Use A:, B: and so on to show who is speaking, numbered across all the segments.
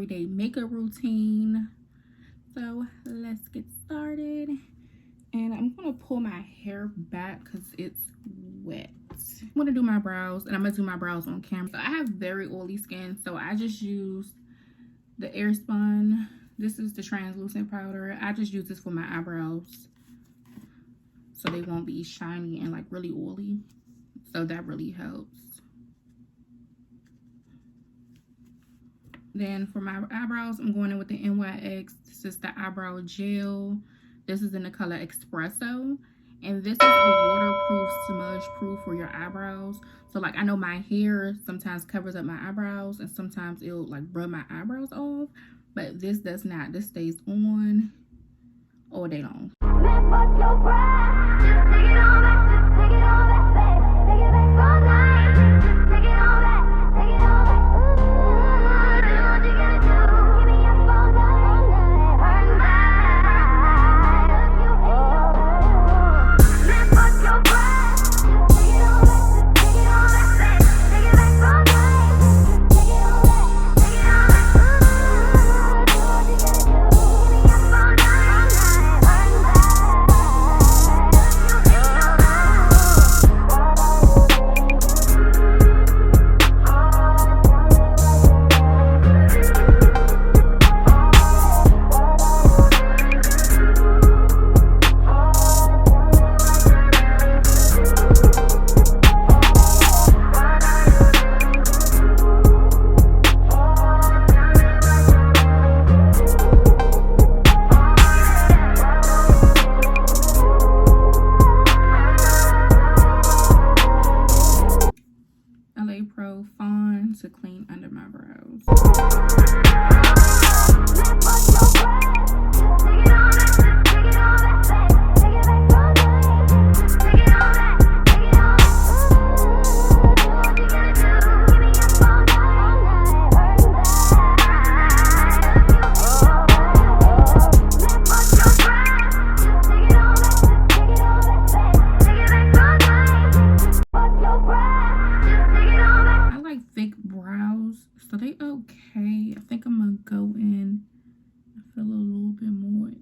A: everyday makeup routine. So let's get started. And I'm gonna pull my hair back because it's wet. I'm gonna do my brows, and I'm gonna do my brows on camera. So I have very oily skin, so I just use the Airspun. This is the translucent powder. I just use this for my eyebrows so they won't be shiny and like really oily. So that really helps. Then for my eyebrows, I'm going in with the NYX. This is the eyebrow gel. This is in the color Espresso. And this is a waterproof, smudge proof for your eyebrows. So like I know my hair sometimes covers up my eyebrows and sometimes it'll like rub my eyebrows off. But this does not. This stays on all day long. Fawn to clean under my brows. So they okay. I think I'm gonna go in. I feel a little bit more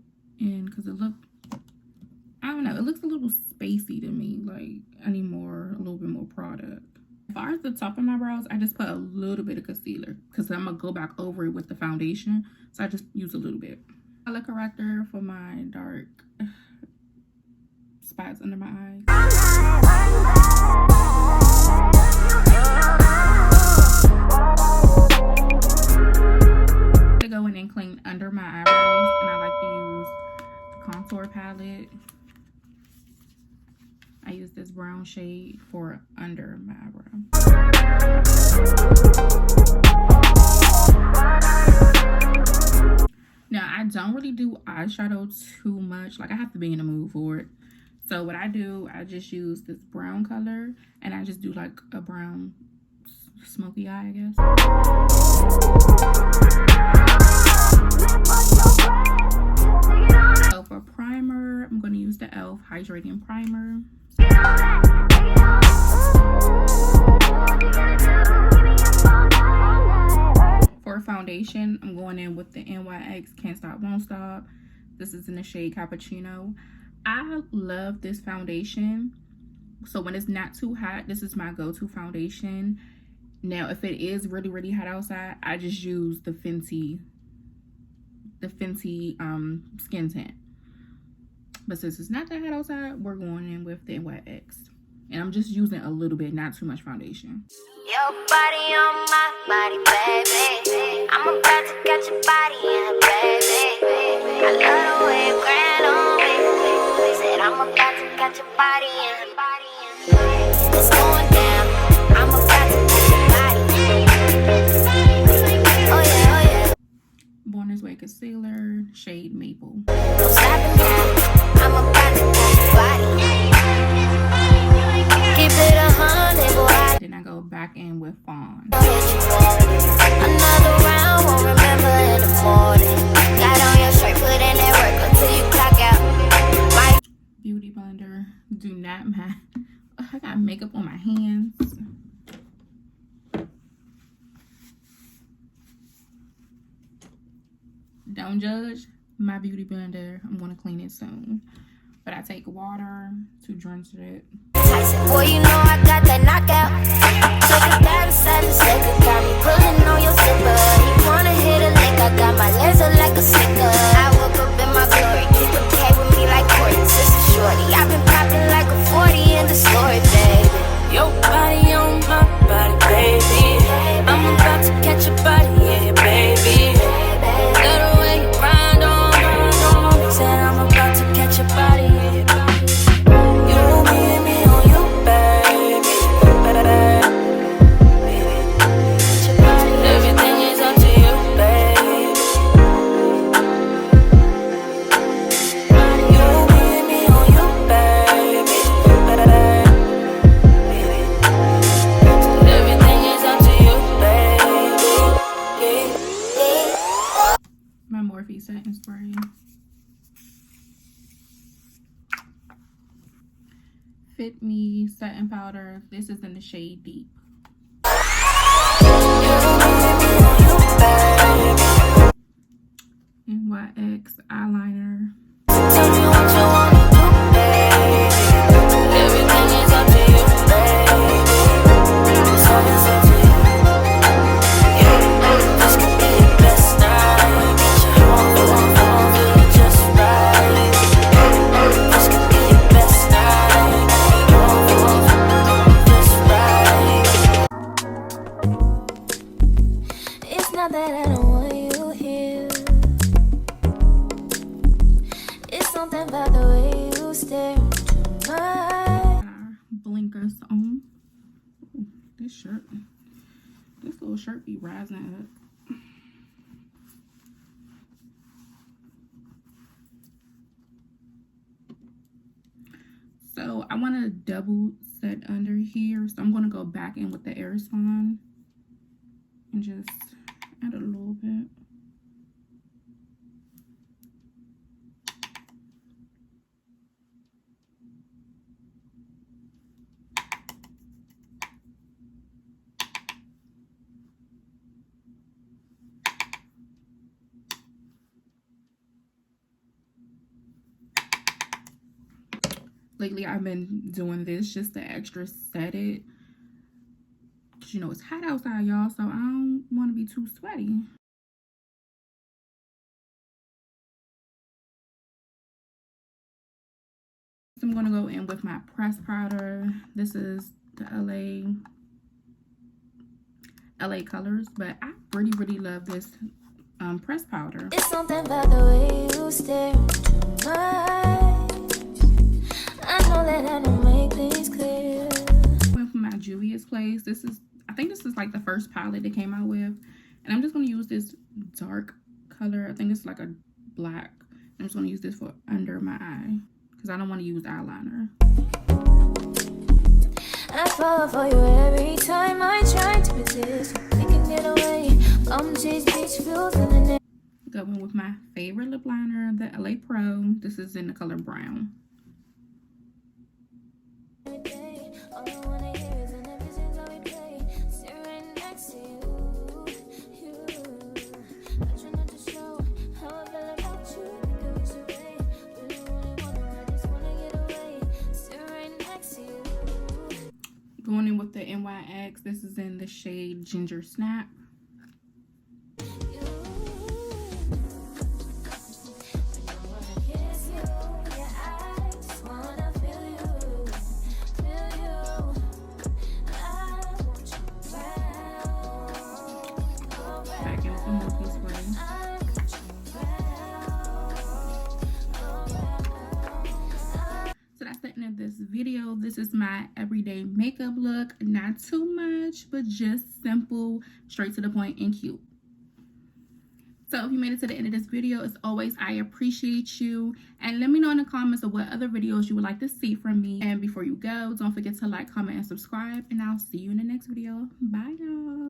A: in because it looked, I don't know, it looks a little spacey to me. Like I need a little bit more product. As far as the top of my brows, I just put a little bit of concealer because I'm gonna go back over it with the foundation. So I just use a little bit. Color corrector for my dark spots under my eyes. Go in and clean under my eyebrows, and I like to use the contour palette. I use this brown shade for under my eyebrow. Now I don't really do eyeshadow too much, like I have to be in the mood for it. So what I do, I just use this brown color and I just do like a brown smoky eye, I guess. So for primer, I'm going to use the e.l.f. Hydrating Primer. For foundation, I'm going in with the NYX Can't Stop Won't Stop. This is in the shade Cappuccino. I love this foundation. So when it's not too hot, this is my go-to foundation. Now, if it is really, really hot outside, I just use the Fenty skin tint. But since it's not that hot outside, we're going in with the NYX. And I'm just using a little bit, not too much foundation.
B: Your body on my body, baby. I'm about to catch your body in a baby. I love the way you grind on me. Said I'm about to catch your body in a body. It's going down. I'm about to catch your body. Oh yeah, oh yeah.
A: Born This Way concealer, shade Maple.
B: No stopping now. I'm about to catch your body. Keep it 100, boy.
A: Then I go back in with Fawn.
B: Another round, won't remember in the morning. Got on your shirt, put in that work until you clock out.
A: Beauty blender, do not mind. I got makeup on my hands. Don't judge my beauty blender. I'm gonna clean it soon. But I take water to drench it.
B: Boy, you know I got that knockout. Took a dive inside the sticker. Got me pulling on your zipper. You wanna hit a lick? I got my laser like a sticker. I woke up in my glory. Keep a K with me like Courtney. Sister Shorty. I've been popping like a 40 in the story, baby. Your body on my body, baby. I'm about to catch a body, yeah, baby. Let the way you grind on. Said I'm about to catch a body, yeah, baby. You and me on you, baby. Everything is up to you, baby. You and me on you, baby. Everything is up to you, baby.
A: My Morphe setting spray. FitMe setting powder. This is in the shade Deep. NYX eyeliner.
B: Tell me what you wanna do, baby. Everything is up to you, baby. It's always up to you. Yeah, this could be your best night. Get your home, feel it just right. This could be your best night. Get your home, just right. It's not that I don't want you here. It's something about the way you stare into my
A: Blinkers on. Ooh, this little shirt be rising up. So I want to double set under here, so I'm going to go back in with the Airspun and just add a little bit. Lately, I've been doing this just to extra set it. Because, you know, it's hot outside, y'all, so I don't want to be too sweaty. So I'm going to go in with my pressed powder. This is the LA Colors, but I really love this pressed powder.
B: It's something about the way you stare into my eyes. I know that I don't make things clear.
A: Went for my Juvia's Place. I think this is like the first palette they came out with, and I'm just going to use this dark color. I think it's like a black. I'm just going to use this for under my eye because I don't want to use eyeliner.
B: I fall for you every time I try to resist. We can get away. Chase beach views in the night.
A: Going with my favorite lip liner, the LA Pro. This is in the color brown.
B: All I wanna hear is an episode that we play. Sit right next to you. I try not to show how I feel about you because you're away. Really wanna, I just wanna get away. Sit right next to you.
A: Going in with the NYX. This is in the shade Ginger Snap. This video, this is my everyday makeup look. Not too much, but just simple, straight to the point, and cute. So if you made it to the end of this video, as always, I appreciate you, and let me know in the comments of what other videos you would like to see from me. And before you go, don't forget to like, comment, and subscribe, and I'll see you in the next video. Bye, y'all.